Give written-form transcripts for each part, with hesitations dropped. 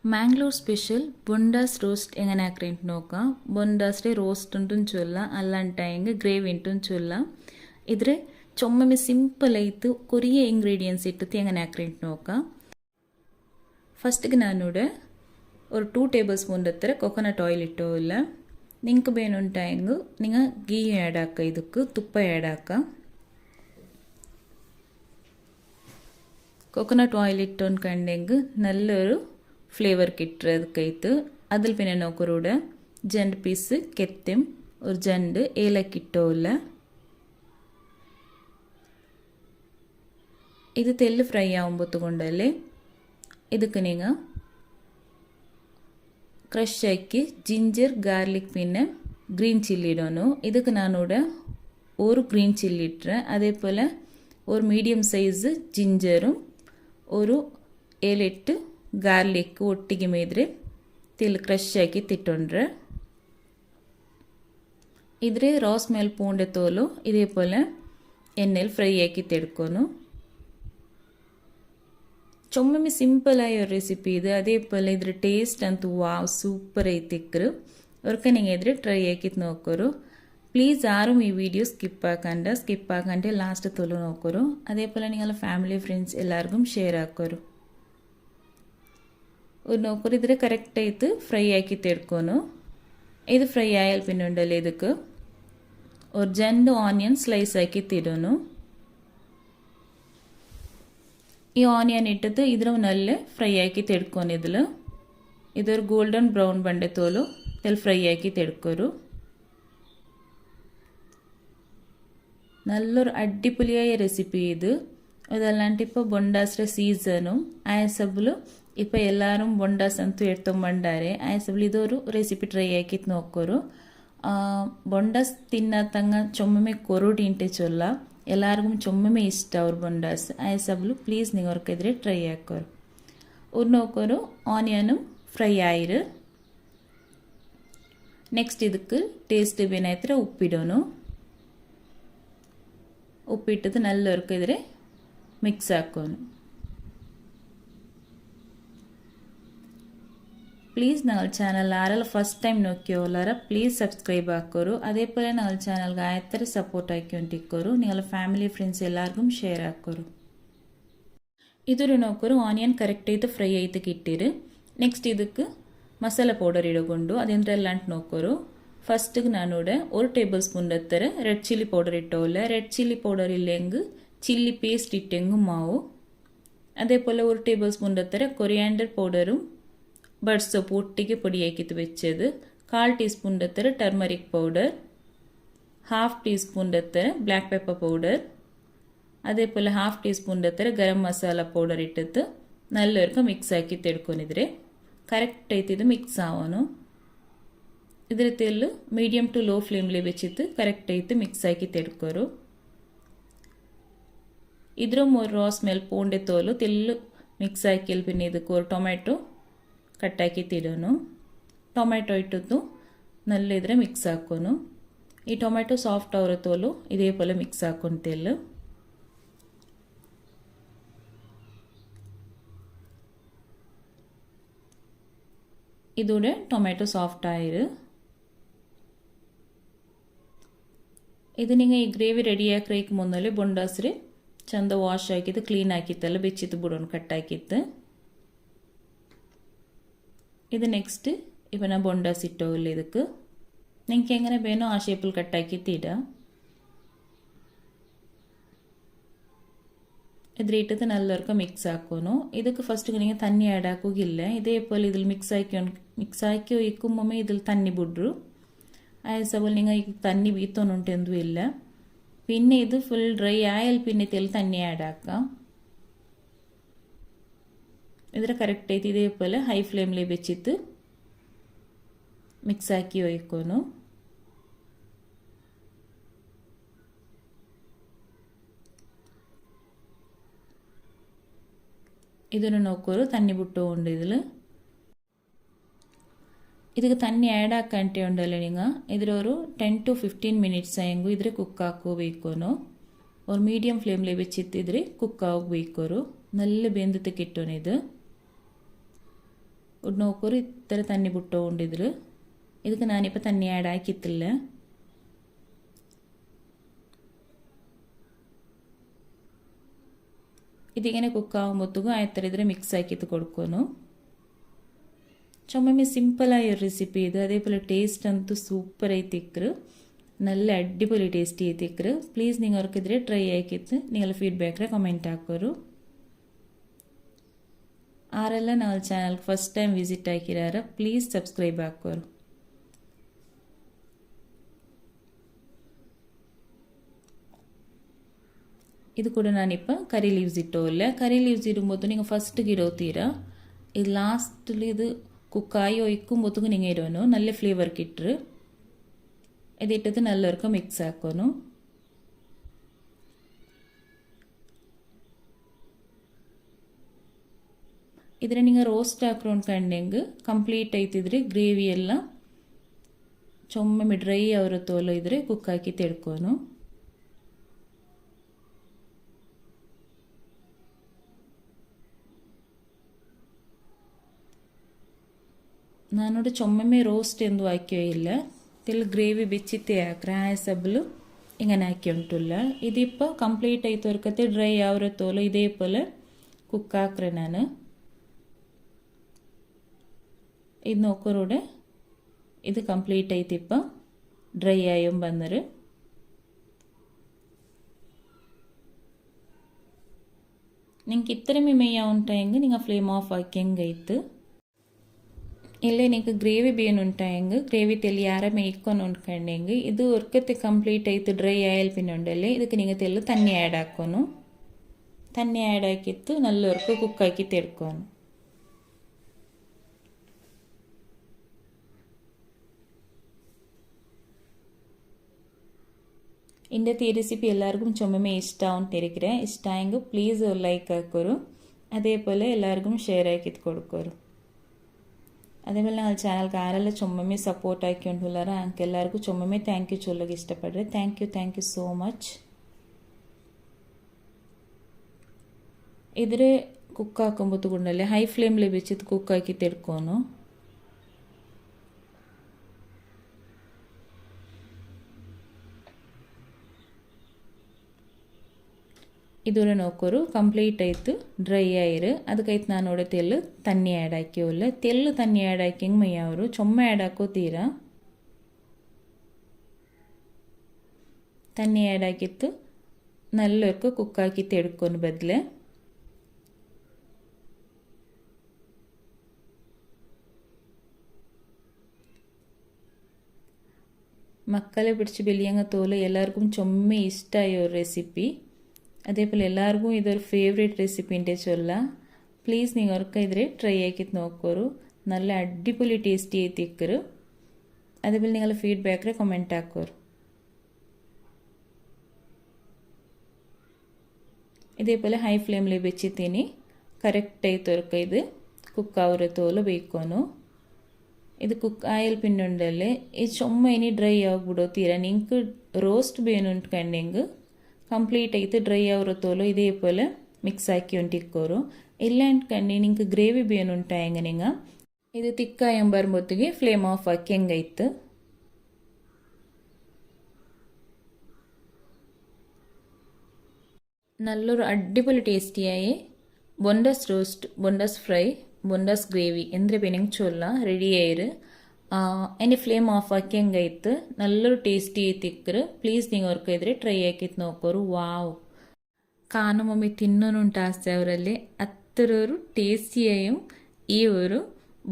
Mangalore special ಬೊಂಡಾಸ್ roast ಎಂಗನೆ ಆಕ್ರೆಂಟ್ ನೋಕ ಬೊಂಡಾಸ್ರೆ ರೋಸ್ಟ್ ಉಂಟುನ್ ಚೊಲ್ಲ ಅಲ್ಲಂಟಾಯಂಗೆ ಗ್ರೇವಿ ಉಂಟುನ್ ಚೊಲ್ಲ ಇದ್ರೆ ಚೊಮ್ಮೆ ಸಿಂಪಲ್ ಐತು ಕೊರಿಯ ಇಂಗ್ರೀಡಿಯೆಂಟ್ಸ್ ಇಟ್ಟು ಎಂಗನೆ ಆಕ್ರೆಂಟ್ ನೋಕ ಫಸ್ಟ್ಗೆ ನಾನೂಡೆ ஒரு 2 ಟೇಬಲ್ ಸ್ಪೂನ್ ಹತ್ತಿರ ಕೊಕೊನಟ್ ಆಯಿಲ್ ಇಟ್ಟು ಇಲ್ಲ ನಿಂಕ್ ಬೇನುಂಟಾಯಂಗು ನಿಂಗ ಗೀ ಆ್ಯಡ್ ಹಾಕ ಇದಕ್ಕೆ ತುಪ್ಪ ಆ್ಯಡ್ ಹಾಕ ಕೊಕೊನಟ್ ಆಯಿಲ್ ಇಟ್ಟು ಕಂಡೆಂಗು ನಲ್ಲೊರು ഫ്ലേവർ കിട്ടുന്നതൊക്കെയായിട്ട് അതിൽ പിന്നെ നോക്കൂടെ ജണ്ട് പീസ് കെത്തും ഒരു ജണ്ട് ഏലക്കിട്ടോല്ല ഇത് തെല്ല് ഫ്രൈ ആവുമ്പോൾ കൊണ്ടല്ലേ ಇದಕ್ಕೆ ನೀವು ಕ್ರಶ್ ಆಕಿ ಜಿಂಜರ್ ಗಾರ್ಲಿಕ್ പിന്നെ ಗ್ರೀನ್ ಚಿಲ್ಲಿ ಇಡೋನು ಇದಕ್ಕೆ ನಾನೂടെ ഒരു ಗ್ರೀನ್ ಚಿಲ್ಲಿ ಇಟ್ಟರೆ അതേപോലെ ഒരു മീഡിയം സൈസ് ജിഞ്ചറും ഒരു 7-8 ಗಾರ್ಲಿಕ್ ಒಟ್ಟಿಗೆ ಮೇದ್ರೆ ತಿಲ್ ಕ್ರಶ್ ಆಕಿ ತಿಟ್ಟೊಂಡ್ರೆ ಇದ್ರೆ ರಾಸ್ ಮೇಲೆ ಪೂಂಡೆ ತೋಲು ಇದೇಪೋಲೆ ಎಣ್ಣೆಲಿ ಫ್ರೈ ಆಕಿ ತೆಡ್ಕೊನು ಚೊಮ್ಮೆ ಸಿಂಪಲ್ ಆಗಿ ರೆಸಿಪಿ ಇದು അതേപോലെ ಇದ್ರ ಟೇಸ್ಟ್ ಅಂತೂ ವಾವ್ ಸೂಪರ್ ಐತಿಕ್ರು ಅವ್ರಕ್ಕೆ ನೀವು ಇದ್ರೆ ಟ್ರೈ ಆಕಿತ್ ನೋಕೋರು ಪ್ಲೀಸ್ ಆರು ಈ ವಿಡಿಯೋ ಸ್ಕಿಪ್ ಆಕಂಡೆ ಲಾಸ್ಟ್ ತೊಲು ನೋಕೋರು അതേപോലെ ನಿಂಗೆಲ್ಲ ಫ್ಯಾಮಿಲಿ ಫ್ರೆಂಡ್ಸ್ ಎಲ್ಲರಿಗೂ ಶೇರ್ ಹಾಕೋರು ഒരു നോക്കർ ഇതിൽ കറക്റ്റായിട്ട് ഫ്രൈ ആക്കി തെടുക്കുന്നു ഇത് ഫ്രൈ ആയാൽ പിന്നെ ഉണ്ടല്ലോ ഇതൊക്കെ ഒരു 2 ഓണിയൻ സ്ലൈസ് ആക്കി തിടുന്നു ഈ ഓണിയൻ ഇട്ടിട്ട് ഇതിലും നല്ല ഫ്രൈ ആക്കി തെടുക്കുന്നു ഇതിൽ ഇതൊരു ഗോൾഡൻ ബ്രൗൺ ಬಂಡೆ ತೋಲು ഇതിൽ ഫ്രൈ ആക്കി തെടുക്കൊരു നല്ലൊരു അടിപൊളിയായ റെസിപ്പി ഇത് അതല്ലാണ്ട് ഇപ്പോൾ ബൊണ്ടാസ്ര സീസണും ആയസബിലും ഇപ്പോൾ എല്ലാവരും ബൊണ്ടാസ് ಅಂತೂ ಎಡ್ತೊಂಬಂಡಾರೆ ಆಯಸಬಲ್ ಇದೊರು ರೆಸಿಪಿ ಟ್ರೈ ಆಕಿತ್ ನೋಕೋರು ಬೊಂಡಾಸ್ ತಿನ್ನತಂಗ ಚೊಮ್ಮೆ ಕೊರುಡಿ ಇಂಟೆ ಚೊಲ್ಲ ಎಲ್ಲರಿಗೂ ಚೊಮ್ಮೆ ಇಷ್ಟ ಅವ್ರ ಬೊಂಡಾಸ್ ಆಯಸಬಲು ಪ್ಲೀಸ್ ನೀವು ಅವ್ರಿಗಿದ್ರೆ ಟ್ರೈ ಹಾಕೋರು ಅವ್ರು ನೋಕೋರು ಆನಿಯನು ಫ್ರೈ ಆಯಿರು ನೆಕ್ಸ್ಟ್ ಇದಕ್ಕೆ ಟೇಸ್ಟ್ ಬೇನಾಯ್ತರ ಉಪ್ಪಿಡೋನು ಉಪ್ಪಿಟ್ಟದು ನಲ್ಲೊರ್ಕಿದ್ರೆ ಮಿಕ್ಸ್ ಹಾಕೋನು ಪ್ಲೀಸ್ ഞങ്ങൾ ചാനൽ ആരെല്ലാം ഫസ്റ്റ് ടൈം നോക്കിയോലാര പ്ലീസ് സബ്സ്ക്രൈബ് ആക്കോರು അതേപോലെ ഞങ്ങൾ ചാനൽಗೆ ಆಯ್ತರ ಸಪೋರ್ಟ್ ಆಕಿಕೊಂಡಿಕ್ಕೋರು ನಿಗಳ ಫ್ಯಾಮಿಲಿ ಫ್ರೆಂಡ್ಸ್ ಎಲ್ಲರಿಗೂ ಶೇರ್ ಹಾಕೋರು ಇದ್ರ ನೋಕೋರು ಆನಿಯನ್ ಕರೆಕ್ಟ್ ಐತೆ ಫ್ರೈ ಐತೆ ಕಿಟ್ಟಿರು ನೆಕ್ಸ್ಟ್ ಇದಕ್ಕೆ ಮಸಾಲೆ ಪೌಡರ್ ಇಡಗೊಂಡು ಅದೆಂದ್ರೆಲ್ಲ ಅಂತ ನೋಕೋರು ಫಸ್ಟ್ಗೆ ನಾನೂಡೆ 1 ಟೇಬಲ್ ಸ್ಪೂನ್ ಹತ್ತಿರ ರೆಡ್ ಚಿಲ್ಲಿ ಪೌಡರ್ ಇಟ್ಟೋಲ್ಲ ರೆಡ್ ಚಿಲ್ಲಿ ಪೌಡರ್ ಇಲ್ಲೆಂಗು ಚಿಲ್ಲಿ ಪೇಸ್ಟ್ ಇಟ್ಟೆಂಗು ಮಾವು അതേപോലെ 1 ടേബിൾ സ്പൂൺ ಹತ್ತಿರ ಕೊರಿಯಾಂಡರ್ ಪೌಡರು ബഡ് സോപ്പ് ഒട്ടിക്ക് പൊടിയാക്കിയിട്ട് വെച്ചത് 1/4 ടീസ്പൂൺ ಹತ್ತಿರ ಟರ್ಮರಿಕ್ ಪೌಡರ್ 1/2 ಟೀಸ್ಪೂನ್ ಹತ್ತಿರ ಬ್ಲ್ಯಾಕ್ ಪೆಪ್ಪರ್ ಪೌಡರ್ അതേപോലെ 1/2 ಟೀಸ್ಪೂನ್ ಹತ್ತಿರ ಗರಂ ಮಸಾಲ ಪೌಡರ್ ಇಟ್ಟಿದ್ದು ನಲ್ಲವರ್ಕ ಮಿಕ್ಸ್ ಆಕಿ ತೆಡ್ಕೊಂಡಿದ್ರೆ ಕರೆಕ್ಟ್ ಐತಿ ಇದು ಮಿಕ್ಸ್ ಆವನು ಇದ್ರ ತೆಲ್ಲು ಮೀಡಿಯಂ ಟು ಲೋ ಫ್ಲೇಮ್ಲಿ വെച്ചിട്ട് ಕರೆಕ್ಟ್ ಐತಿ ಮಿಕ್ಸ್ ಆಕಿ ತೆಡ್ಕೋರು ಇದ್ರ ಮೂರು ರಾಸ್ ಮೇಲೆ ಪೂಂಡೆ ತೋಲು ತೆಲ್ಲು ಮಿಕ್ಸ್ ಆಕಿಲ್ പിന്നെ ಇದಕ್ಕೆ ഒരു ಟೊಮ್ಯಾಟೊ ಕಟ್ಟಾಕಿ ತಿಡೋನು ಟೊಮ್ಯಾಟೊ ಇಟ್ಟದ್ದು ನಲ್ಲ ಇದ್ರೆ ಮಿಕ್ಸ್ ಹಾಕೋನು ಈ ಟೊಮ್ಯಾಟೊ ಸಾಫ್ಟ್ ಅವರ ತೋಲು ಇದೇಪೋಲೆ ಮಿಕ್ಸ್ ಹಾಕೊಂತೆಲ್ಲು ಇದೂಡೆ ಟೊಮ್ಯಾಟೊ ಸಾಫ್ಟ್ ಆಯಿರು ಇದು ನಿಂಗೆ ಈ ಗ್ರೇವಿ ರೆಡಿ ಹಾಕ್ರೈಕ್ ಮುಂದಲೆ ಬೊಂಡಾಸ್ರಿ ಚಂದ ವಾಶ್ ಹಾಕಿದ್ದು ಕ್ಲೀನ್ ಹಾಕಿತ್ತಲ್ಲ ಬೆಚ್ಚಿತ್ತು ಬಿಡೋನು ಕಟ್ಟಾಕಿತ್ತು ഇത് നെക്സ്റ്റ് ഇപ്പം ഞാൻ ബൊണ്ടാസ് ഇട്ടോല്ല ഇതൊക്കെ നിങ്ങൾക്ക് എങ്ങനെ വേണോ ആ ഷേപ്പിൽ കട്ടാക്കിയിട്ട് ഇടാം ഇതിലിട്ടിട്ട് നല്ലവർക്ക് മിക്സ് ആക്കണോ ഇതൊക്കെ ഫസ്റ്റ് നിങ്ങൾ തന്നി ആഡ് ആക്കുകയില്ല ഇതേപോലെ ഇതിൽ മിക്സ് ആക്കി ഒഴിക്കുമ്പോൾ ഇതിൽ തന്നി ಬಿಡ್ರು ആയസപോലെ നിങ്ങൾ തന്നി വീത്തോണുണ്ടെന്തും ഇല്ല പിന്നെ ഇത് ഫുൾ ഡ്രൈ ആയാൽ പിന്നെ ഇതിൽ തന്നി ആഡ് ആക്കാം ಇದರ ಕರೆಕ್ಟ್ ಐತಿ ಇದೇಪೋಲೆ ಹೈ ಫ್ಲೇಮ್ಲಿ ಬೆಚ್ಚಿತ್ತು ಮಿಕ್ಸ್ ಹಾಕಿ ಒಯ್ಕೋನು ಇದನ್ನು ನೋಕೋರು ತಣ್ಣಿ ಬಿಟ್ಟು ಉಂಡು ഇതിൽ ಇದಕ್ಕೆ ತಣ್ಣಿ ಆ್ಯಡ್ ಹಾಕಂಟೆ ಉಂಡಲ್ಲ ನೀವು ಇದರವರು 10 to 15 ಮಿನಿಟ್ಸ್ ಆಯಂಗು ಇದ್ರೆ ಕುಕ್ ಹಾಕೋಬೇಕೋನು ಅವ್ರು ಮೀಡಿಯಂ ಫ್ಲೇಮ್ಲಿ ಬೆಚ್ಚಿತ್ತಿದ್ರೆ ಕುಕ್ ಆಗಬೇಕೋರು നല്ല ಬೆಂದತೆ ಕಿಟ್ಟೋನು ಇದು ನೋಕೋರು ಇತ್ತರ ತಣ್ಣಿ ಬಿಟ್ಟು ಉಂಡಿದ್ರು ಇದಕ್ಕೆ ನಾನಿಪ್ಪ ತಣ್ಣಿ ಆ್ಯಡ್ ಹಾಕಿತ್ತಿಲ್ಲ. ഇതിങ്ങനെ കുക്കാവുമ്പോഴത്തേക്കും ആയത്തര മിക്സ് ആക്കിയിട്ട് കൊടുക്കുന്നു. ചുമ്മാ സിമ്പിളായ ഒരു റെസിപ്പി ഇത്. അതേപോലെ ടേസ്റ്റ് ಅಂತೂ സൂപ്പർ ആയിത്തിക്കറ്, നല്ല അടിപൊളി ടേസ്റ്റ് ആയിത്തിക്കറ്. പ്ലീസ് നിങ്ങൾക്കിതിരെ ട്രൈ ആക്കിയിട്ട് നിങ്ങൾ ഫീഡ്ബാക്കിൽ കമൻറ്റ് ಹಾಕೋರು. ಆರೆಲ್ಲ ನಾವು ಚಾನಲ್ಗೆ ಫಸ್ಟ್ ಟೈಮ್ ವಿಸಿಟ್ ಹಾಕಿರಾರ ಪ್ಲೀಸ್ ಸಬ್ಸ್ಕ್ರೈಬ್ ಹಾಕೋರು. ಇದು ಕೂಡ ನಾನಿಪ್ಪ ಕರಿ ಲೀವ್ಸ್ ಇಟ್ಟೋಲ್ಲ. ಕರಿ ಲೀವ್ಸ್ ಇಡುമ്പോൾ ನೀವು ಫಸ್ಟಿಗೆ ಇಡೋತೀರಾ, ಇದು ಲಾಸ್ಟಲ್ಲಿ ಇದು ಕುಕ್ಕಾಯಿ ഒഴിക്കുമ്പോഴത്തേക്കും നിങ്ങൾ ഇടണം. നല്ല ഫ്ലേവർ കിട്ടും. ഇതിട്ടത് നല്ലവർക്ക് മിക്സ് ആക്കണം. ಇದರ നിങ്ങൾ ರೋಸ್ಟ್ ಹಾಕೊಂಡು ಕಂಡೆಂಗೆ ಕಂಪ್ಲೀಟ್ ಆಯ್ತಿದ್ರೆ ಗ್ರೇವಿ ಎಲ್ಲ ಚೊಮ್ಮೆ ಡ್ರೈ ಅವರ ತೋಲ ಇದ್ರೆ ಕುಕ್ ಹಾಕಿ ತೆಡ್ಕೊನು. ನಾನೋಡು ചൊമ്മമേ റോസ്റ്റ് എന്തും ആക്കിയില്ല. ഇതിൽ ഗ്രേവി വെച്ചിട്ട് ആക്രാ സബിൽ ഇങ്ങനെ ആക്കി ഉണ്ടില്ല. ഇതിപ്പോൾ ಕಂಪ್ಲೀಟ್ ಆಯ್ತು ವರ್ಕತೆ ಡ್ರೈ ಯಾವ ತೋಲು ಇದೇ ಪೋಲೆ ಕುಕ್ ಹಾಕ್ರೆ ನಾನು. ಇದು ನೋಕೋರೋಡೆ ಇದು ಕಂಪ್ಲೀಟ್ ಆಯ್ತು ಇಪ್ಪ ಡ್ರೈ ಆಯಂ ಬಂದರೆ ನಿಂಗೆ ಇತ್ತರೆ ಮೇಯ ಉಂಟಾಯಂಗೆ ನಿಂಗೆ ಫ್ಲೇಮ್ ಆಫ್ ಹಾಕಿ ಹೆಂಗಾಯ್ತು. ಇಲ್ಲೇ ನಿಂಗೆ ಗ್ರೇವಿ ಬೇನು ಉಂಟಾಯಂಗೆ ಗ್ರೇವಿ ತೆಲ್ಲಿ ಯಾರ ಮೇಯ್ಕೊಂಡು ಉಂಡ್ಕೊಂಡೆಂಗೆ ಇದು ಒರ್ಕತ್ತೆ ಕಂಪ್ಲೀಟ್ ಆಯ್ತು ಡ್ರೈ ಆಯಲ್ ಪಿನ್ನುಂಡಲ್ಲಿ ಇದಕ್ಕೆ ನಿಂಗೆ ತೆಲ್ಲು ತಣ್ಣಿ ಆ್ಯಡ್ ಹಾಕೋನು. ತಣ್ಣಿ ಆ್ಯಡ್ ಹಾಕಿತ್ತು നല്ല ಒರ್ಕು ಕುಕ್ ಹಾಕಿ ತೆಡ್ಕೊನು. ഇന്നത്തെ ഈ റെസിപ്പി എല്ലാവർക്കും ചുമ്മാ ഇഷ്ടമാവും തിരിക്കറേ. ഇഷ്ടമായെങ്കിൽ പ്ലീസ് ഒരു ലൈക്ക് ആക്കോರು. അതേപോലെ എല്ലാവർക്കും ഷെയർ ആക്കിയിട്ട് കൊടുക്കോರು. അതേപോലെ ഞങ്ങൾ ಚಾನಲ್ಗೆ ಆರೆಲ್ಲ ಚೊಮ್ಮೆ ಸಪೋರ್ಟ್ ಹಾಕಿಕೊಂಡಿಲ್ಲಾರ ಅಂಕೆಲ್ಲರಿಗೂ ಚೊಮ್ಮೆ ಥ್ಯಾಂಕ್ ಯು ಚೊಲ್ಲೋಗಿ ಇಷ್ಟಪಡ್ರೆ. Thank you so much. ಇದ್ರೆ ಕುಕ್ ಹಾಕೊಂಬತ್ತುಕೊಂಡಲ್ಲೇ ಹೈ ಫ್ಲೇಮ್ಲಿ ಬೆಚ್ಚಿತ್ತು ಕುಕ್ ಹಾಕಿ ತೆಡ್ಕೊನು. ಇದರ ನೋಕೋರು ಕಂಪ್ಲೀಟ್ ಆಯಿತು ಡ್ರೈ ಆಯಿರು. ಅದಕ್ಕೈತು ನಾನು ನೋಡೋ ತೆಲ್ಲು ತಣ್ಣಿ ಆ್ಯಡ್ ಹಾಕಿವಲ್ಲ. ತೆಲ್ಲು ತಣ್ಣಿ ಆ್ಯಡ್ ಹಾಕಿ ಹೆಂಗೆ ಮೈಯವರು ಚೊಮ್ಮೆ ಆ್ಯಡ್ ಹಾಕೋತೀರಾ. ತಣ್ಣಿ ಆ್ಯಡ್ ಹಾಕಿತ್ತು ನಲ್ಲವರ್ಕು ಕುಕ್ ಹಾಕಿ ತೆಡ್ಕೊಂಡು ಬದಲೇ മക്കളെ പിടിച്ച് ബെല്ലിയങ്ങ തോല് എല്ലാവർക്കും ചൊമ്മ ഇഷ്ടമായ ഒരു റെസിപ്പി. അതേപോലെ എല്ലാവർക്കും ഇതൊരു ഫേവറേറ്റ് റെസിപ്പിൻ്റെ ചൊല്ല. പ്ലീസ് നിങ്ങൾക്ക് ഇതിൽ ട്രൈ ആക്കിയിട്ട് നോക്കോರು. നല്ല അടിപൊളി ടേസ്റ്റി ആയിത്തിക്കರು. അതേപോലെ നിങ്ങൾ ഫീഡ്ബാക്കിൽ കമൻറ്റ് ಹಾಕೋರು. ഇതേപോലെ ഹൈ ഫ്ലെയിമിൽ വെച്ചിത്തിന് കറക്റ്റായി തുറക്ക. ഇത് കുക്കാവുര തോല് ಬೇಯ್ಕೊನು. ಇದು ಕುಕ್ ಆಯಿಲ್ ಪಿನ್ನುಂಡಲ್ಲಿ ಇದು ಚೊಮ್ಮ ಇನಿ ಡ್ರೈ ಆಗಿಬಿಡೋತೀರ. ನಿಂಗೆ ರೋಸ್ಟ್ ಬೇನು ಉಂಟ್ಕೊಂಡೆಂಗೆ ಕಂಪ್ಲೀಟ್ ಆಯ್ತು ಡ್ರೈ ಅವರ ತೋಲು ಇದೇ ಪೋಲೆ ಮಿಕ್ಸ್ ಹಾಕಿ ಉಂಟಿಕ್ಕೋರು. ಇಲ್ಲ ಅಂಟ್ಕಂಡು ನಿಂಗೆ ಗ್ರೇವಿ ಬೇನು ಉಂಟಾಯಂಗ ನಿಂಗೆ ಇದು ತಿಕ್ಕಾಯ ಬರುമ്പോತ್ತಿಗೆ ಫ್ಲೇಮ್ ಆಫ್ ಹಾಕಿ ಹೆಂಗಾಯ್ತು. നല്ലൊരു അടിപൊളി ടേസ്റ്റിയായി ബൊണ്ടസ് റോസ്റ്റ്, ബൊണ്ടസ് ഫ്രൈ, ബൊണ്ടസ് ഗ്രേവി എന്തിരെ പേനെങ്കിൽ ചൊല്ല റെഡിയായിര്. എൻ്റെ ഫ്ಲೇಮ್ ಆಫ್ ಹಾಕಿ ಹೆಂಗಾಯ್ತು നല്ലൊരു ടേസ്റ്റി തിക്കറ്. പ്ലീസ് നിങ്ങൾക്ക് ഇതിൽ ട്രൈ ആക്കിയിട്ട് നോക്കോರು. വാവ്, കാണുമ്പോൾ തിന്നോനുണ്ട് ആസೆ ಅವರಲ್ಲಿ. അത്രയൊരു ടേസ്റ്റിയായും ഈ ഒരു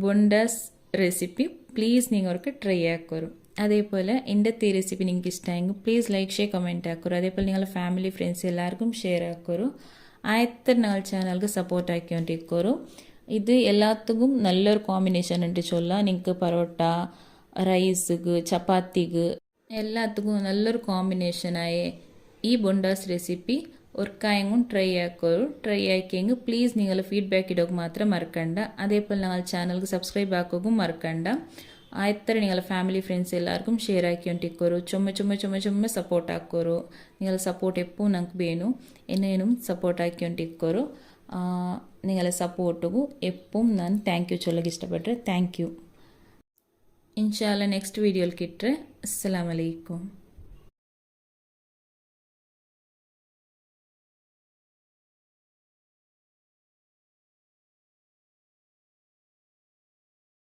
ബൊണ്ടസ് റെസിപ്പി പ്ലീസ് നിങ്ങൾക്ക് ട്രൈ ആക്കോರು. അതേപോലെ ഇന്നത്തെ ഈ റെസിപ്പി നിങ്ങൾക്ക് ഇഷ്ടമായെങ്കിൽ പ്ലീസ് ലൈക്ക് ഷെയർ കമൻറ്റ് ആക്കോರು. അതേപോലെ നിങ്ങളുടെ ഫാമിലി ഫ്രണ്ട്സ് എല്ലാവർക്കും ഷെയർ ആക്കോರು. ആയത്ര ഞങ്ങൾ ചാനൽക്ക് സപ്പോർട്ട് ആക്കിക്കൊണ്ടിരിക്കോರು. ഇത് എല്ലാത്തുക്കും നല്ലൊരു കോമ്പിനേഷൻ ഉണ്ട് ചൊല്ല. നിങ്ങൾക്ക് പൊറോട്ട, റൈസുക്ക്, ചപ്പാത്തിക്ക് എല്ലാത്തുക്കും നല്ലൊരു കോമ്പിനേഷനായ ഈ ബൊണ്ടാസ് റെസിപ്പി ഒർക്കായെങ്കും ട്രൈ ആക്കോರು. ട്രൈ ആക്കിയെങ്കിൽ പ്ലീസ് നിങ്ങൾ ഫീഡ്ബാക്ക് ഇടೋಕೆ ಮಾತ್ರ മറക്കണ്ട. അതേപോലെ ഞങ്ങൾ ചാനൽക്ക് സബ്സ്ക്രൈബ് ആക്കുകയും മറക്കണ്ട. ആയത്ര നിങ്ങളുടെ ഫാമിലി ഫ്രണ്ട്സ് എല്ലാവർക്കും ഷെയർ ആക്കിക്കൊണ്ടിരിക്കോರು. ചുമ്മാ സപ്പോർട്ട് ആക്കോರು. നിങ്ങളുടെ സപ്പോർട്ട് എപ്പോഴും ഞങ്ങൾക്ക് വേണം. എന്നേനും സപ്പോർട്ട് ആക്കിക്കൊണ്ടിരിക്കോರು. നിങ്ങളെ സപ്പോർട്ടും എപ്പം ഞാൻ താങ്ക് യു ചൊല്ലക്ക് ഇഷ്ടപ്പെട്ടെ താങ്ക് യു ഇൻഷാല്ല നെക്സ്റ്റ് വീഡിയോയിൽ കിട്ടರೆ അസ്സലാമലൈക്കും